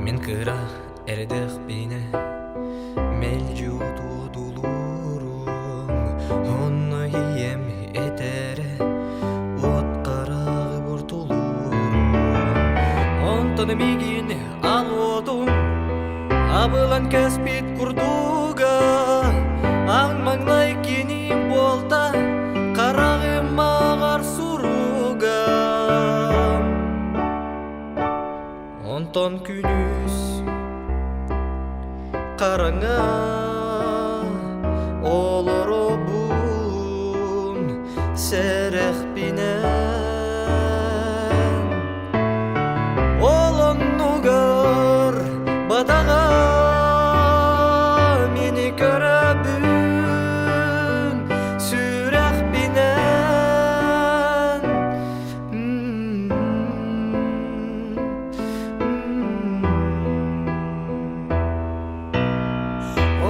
Мен кыра эрдэх бине мелжуту дулурун онно ием этере от карагы буртулурун онтон мигин алодум абылан кеспит курдуга аң маңнай киним болта карагым мағар суруга онтон күнүс караңа олоробун серех бинен олоннугар бадага мени көрөбүн сүрэх бинен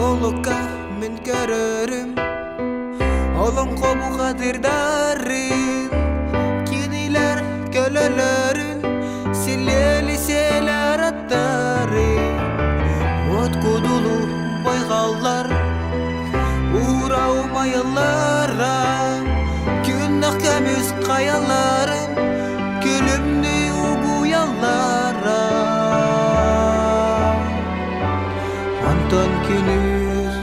Olukka min görürüm Olun komu kadirdarin Kiniler kölelerin Silleli seler attarin Ot kudulu baygallar Uğra umayıllara Günah kömüz kayaların Gülümlü uguyanlara Anton günüz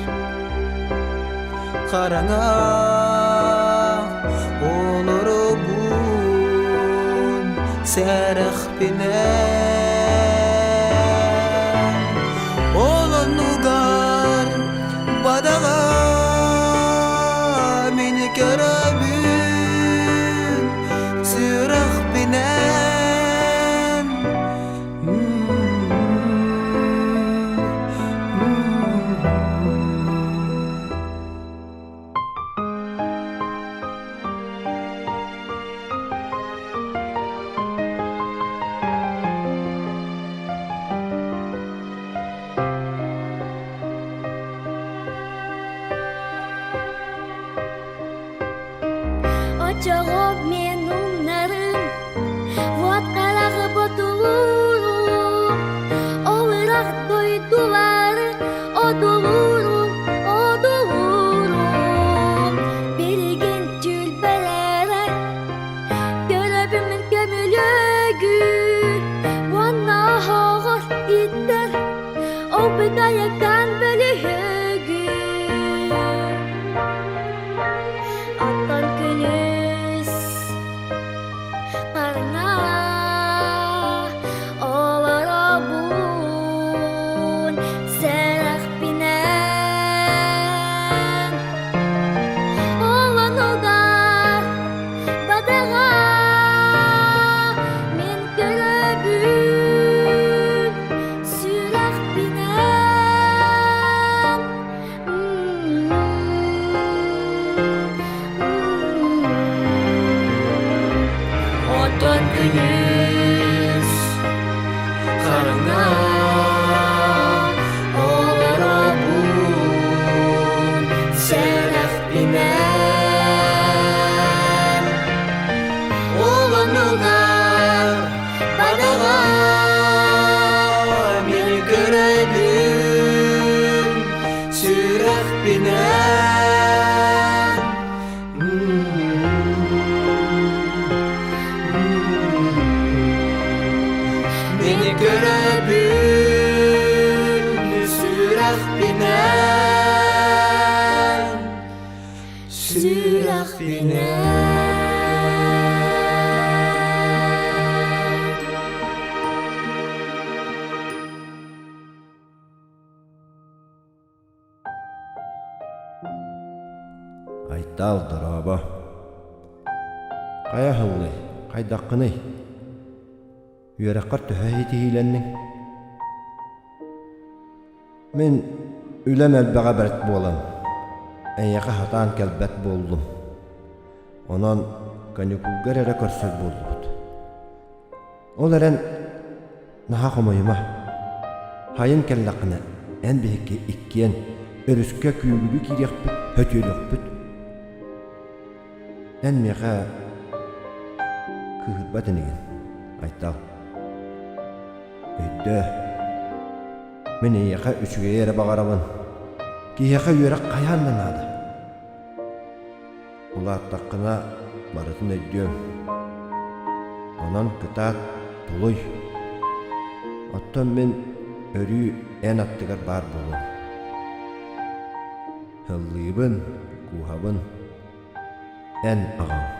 karanga olurubun serah binen olunugar badaga meni göröbün serah binen Очоғып мен умнарым, вот қарағы ботулурум, олырақ дойдулары, одулурум, одулурум. Берген түлбәләрі, көрөбімін көмілөгін, ванна хоғыр иттер, обыдаяктан бөлігін. Аттан күнүс караңа олоробун серах бинен олонугар бадага мен көрөбүн сүрах бинен Ondan günüz karanga olurubun serah binen olunugar badaga meni göröbün sürah binen Beni göröbün sürah binen Sürah binen Айтал дыраба. Кая хыллы, кайдаккыны. Үйәрәккар төһә итиһиленнең. Мен үләм әлбәгә бәрт болам. Әйәкә хатан кәлбәт болдым. Онан каникулгар әрә көрсәк булды. Ол әрән наха комойыма. Хайын кәлләкне ән беһекке иккен өрүскә күйгүлү кирәкпит, höтөлөкпит. Ән мега кыһытбатыныгын айтал. Өйдө Мен ияқа үчüge ere бағарабын. Кияқа үйерек қаяннан ады. Улаттаққына барытын өйдем. Онан кытаат тулуй. Оттон мен өрі ән аттығар бар болын. Хыллыбын, кухабын, ән ағам.